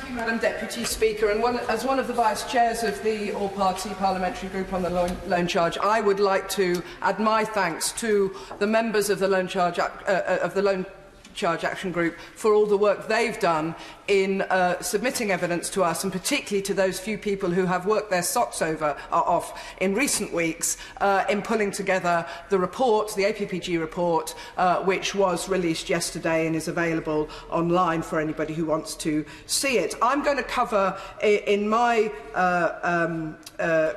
Thank you, Madam Deputy Speaker. And as one of the Vice Chairs of the All-Party Parliamentary Group on the Loan Charge, I would like to add my thanks to the members of the Loan Charge Action Group for all the work they've done in submitting evidence to us, and particularly to those few people who have worked their socks off in recent weeks in pulling together the report, the APPG report, which was released yesterday and is available online for anybody who wants to see it. I'm going to cover in my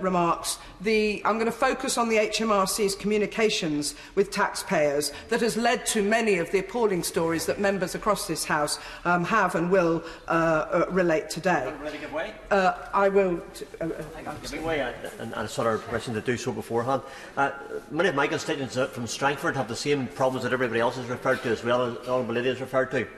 remarks I'm going to focus on the HMRC's communications with taxpayers that has led to many of the appalling stories that members across this House have and will relate today. Ready to give way? I will. Giving way, and I sought our permission to do so beforehand. Many of my constituents from Strangford have the same problems that everybody else has referred to, as well as the Honourable Lady has referred to.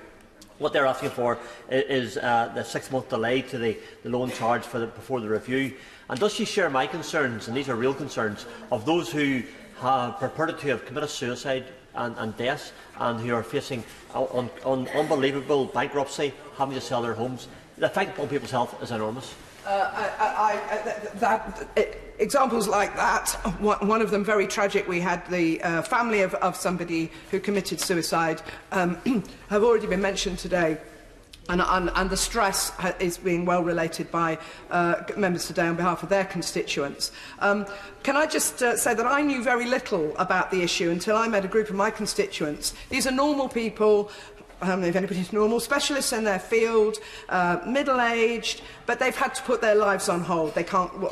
What they're asking for is the 6-month delay to the loan charge before the review. And does she share my concerns, and these are real concerns, of those who have purported to have committed suicide and deaths, and who are facing unbelievable bankruptcy, having to sell their homes? The effect on people's health is enormous. Examples like that, one of them very tragic. We had the family of somebody who committed suicide, have already been mentioned today. And the stress is being well related by members today on behalf of their constituents. Can I just say that I knew very little about the issue until I met a group of my constituents. These are normal people. I don't know if anybody's normal, specialists in their field, middle-aged, but they've had to put their lives on hold.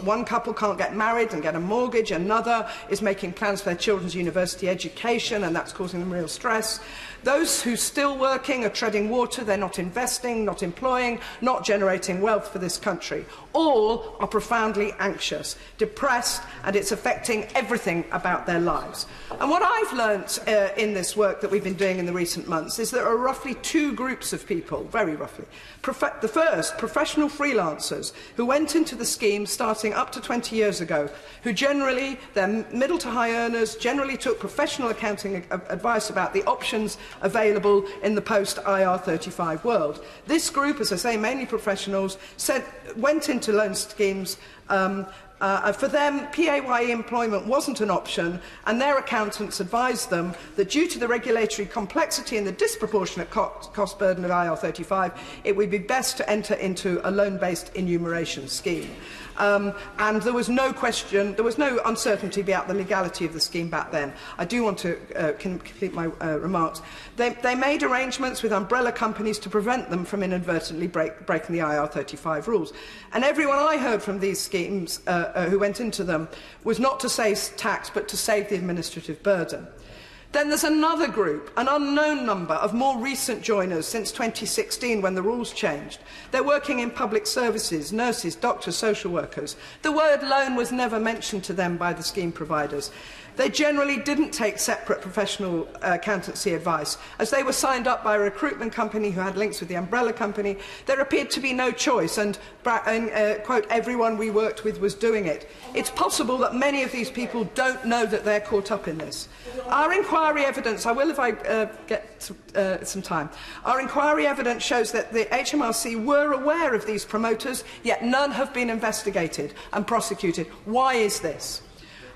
One couple can't get married and get a mortgage, another is making plans for their children's university education, and that's causing them real stress. Those who are still working are treading water, they're not investing, not employing, not generating wealth for this country. All are profoundly anxious, depressed, and it's affecting everything about their lives. And what I've learnt in this work that we've been doing in the recent months is there are roughly two groups of people, very roughly. The first, professional freelancers who went into the scheme starting up to 20 years ago, who generally, they're middle to high earners, generally took professional accounting advice about the options available in the post-IR35 world. This group, as I say, mainly professionals, went into loan schemes. For them, PAYE employment wasn't an option, and their accountants advised them that due to the regulatory complexity and the disproportionate cost burden of IR35, it would be best to enter into a loan-based enumeration scheme. And there was no question, there was no uncertainty about the legality of the scheme back then. I do want to complete my remarks. They made arrangements with umbrella companies to prevent them from inadvertently breaking the IR35 rules. And everyone I heard from these schemes who went into them was not to save tax, but to save the administrative burden. Then there's another group, an unknown number of more recent joiners since 2016 when the rules changed. They're working in public services, nurses, doctors, social workers. The word loan was never mentioned to them by the scheme providers. They generally didn't take separate professional accountancy advice. As they were signed up by a recruitment company who had links with the umbrella company, there appeared to be no choice, and quote, everyone we worked with was doing it. It's possible that many of these people don't know that they're caught up in this. Our inquiry evidence, I will if I get some time, our inquiry evidence shows that the HMRC were aware of these promoters, yet none have been investigated and prosecuted. Why is this?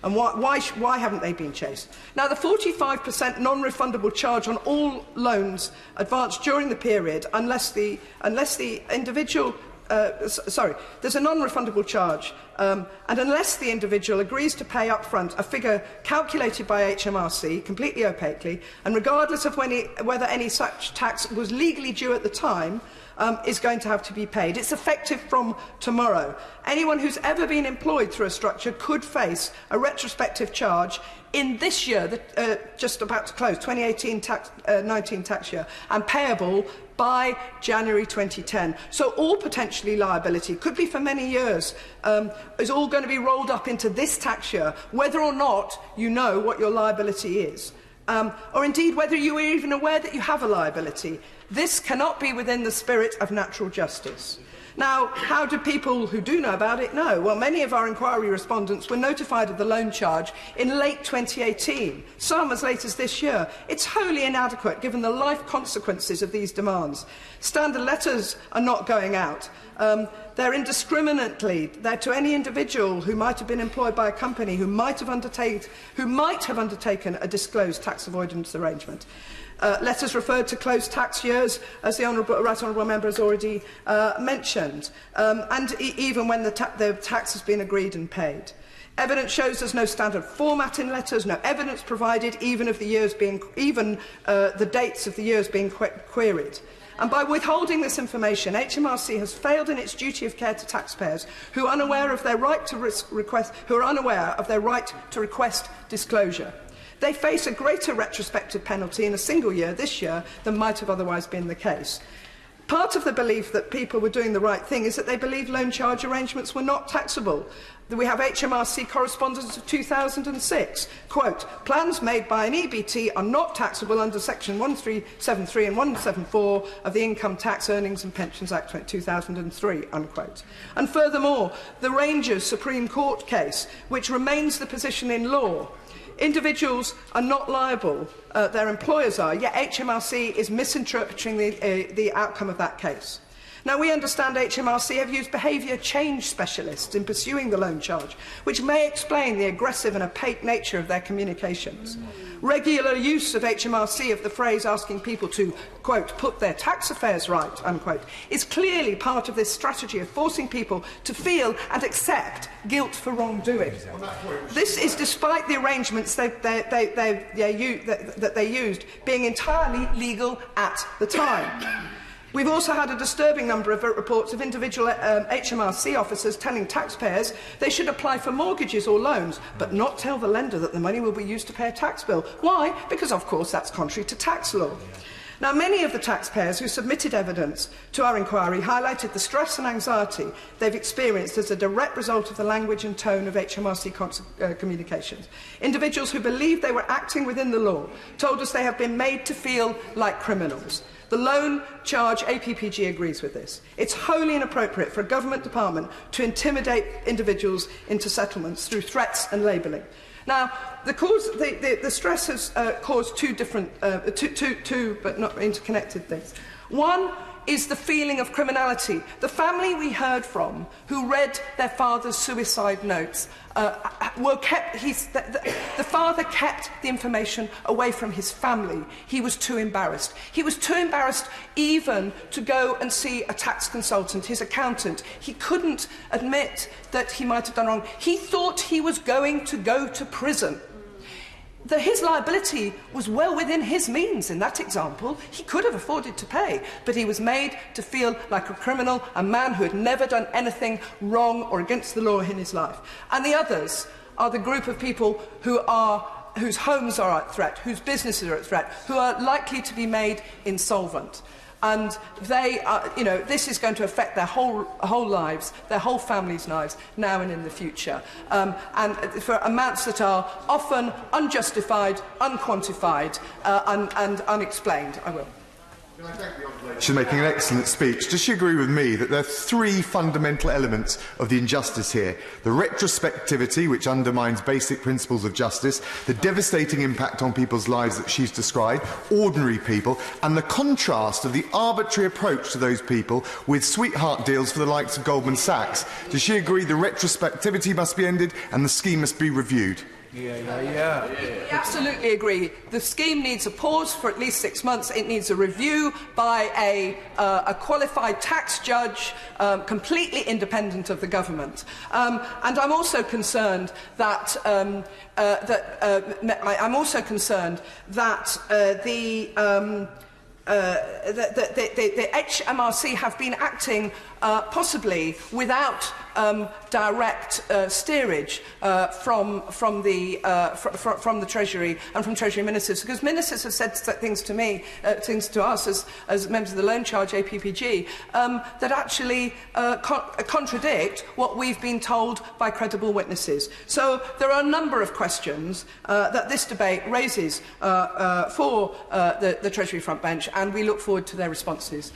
And why haven't they been chased? Now, the 45% non-refundable charge on all loans advanced during the period, unless the individual, there's a non-refundable charge, and unless the individual agrees to pay upfront a figure calculated by HMRC, completely opaquely, and regardless of whether any such tax was legally due at the time, is going to have to be paid. It's effective from tomorrow. Anyone who's ever been employed through a structure could face a retrospective charge in this year, just about to close, 2018-19 tax year, and payable by January 2010. So all potentially liability, could be for many years, is all going to be rolled up into this tax year, whether or not you know what your liability is. Or indeed whether you are even aware that you have a liability. This cannot be within the spirit of natural justice. Now, how do people who do know about it know? Well, many of our inquiry respondents were notified of the loan charge in late 2018, some as late as this year. It's wholly inadequate given the life consequences of these demands. Standard letters are not going out. They're indiscriminately. They're to any individual who might have been employed by a company who might have undertaken a disclosed tax avoidance arrangement. Letters referred to closed tax years, as the Right Honourable Member has already mentioned, and even when the tax has been agreed and paid. Evidence shows there's no standard format in letters, no evidence provided, even of the years being, the dates of the years being queried. And by withholding this information, HMRC has failed in its duty of care to taxpayers who are unaware of their right to request disclosure. They face a greater retrospective penalty in a single year this year than might have otherwise been the case. Part of the belief that people were doing the right thing is that they believed loan charge arrangements were not taxable. We have HMRC correspondence of 2006. Quote, plans made by an EBT are not taxable under section 1373 and 174 of the Income Tax, Earnings and Pensions Act 2003, unquote. And furthermore, the Rangers Supreme Court case, which remains the position in law. Individuals are not liable, their employers are, yet HMRC is misinterpreting the outcome of that case. Now, we understand HMRC have used behaviour change specialists in pursuing the loan charge, which may explain the aggressive and opaque nature of their communications. Regular use of HMRC of the phrase asking people to, quote, put their tax affairs right, unquote, is clearly part of this strategy of forcing people to feel and accept guilt for wrongdoing. This is despite the arrangements that they used being entirely legal at the time. We've also had a disturbing number of reports of individual HMRC officers telling taxpayers they should apply for mortgages or loans, but not tell the lender that the money will be used to pay a tax bill. Why? Because, of course, that's contrary to tax law. Now, many of the taxpayers who submitted evidence to our inquiry highlighted the stress and anxiety they've experienced as a direct result of the language and tone of HMRC communications. Individuals who believed they were acting within the law told us they have been made to feel like criminals. The loan charge APPG agrees with this. It's wholly inappropriate for a government department to intimidate individuals into settlements through threats and labelling. Now, the stress has caused two but not interconnected things. One is the feeling of criminality. The family we heard from, who read their father's suicide notes, the father kept the information away from his family. He was too embarrassed. He was too embarrassed even to go and see a tax consultant, his accountant. He couldn't admit that he might have done wrong. He thought he was going to go to prison. His liability was well within his means in that example. He could have afforded to pay, but he was made to feel like a criminal, a man who had never done anything wrong or against the law in his life. And the others are the group of people whose homes are at threat, whose businesses are at threat, who are likely to be made insolvent. And this is going to affect their whole lives, their whole families' lives, now and in the future. And for amounts that are often unjustified, unquantified, and unexplained. I will. She's making an excellent speech. Does she agree with me that there are three fundamental elements of the injustice here? The retrospectivity, which undermines basic principles of justice, the devastating impact on people's lives that she's described, ordinary people, and the contrast of the arbitrary approach to those people with sweetheart deals for the likes of Goldman Sachs. Does she agree the retrospectivity must be ended and the scheme must be reviewed? Yeah. I absolutely agree. The scheme needs a pause for at least 6 months. It needs a review by a qualified tax judge, completely independent of the government. And I'm also concerned that the HMRC have been acting possibly without direct steerage from the Treasury and from Treasury ministers, because ministers have said things to me, things to us as members of the Loan Charge APPG, that actually contradict what we've been told by credible witnesses. So there are a number of questions that this debate raises for the Treasury front bench, and we look forward to their responses.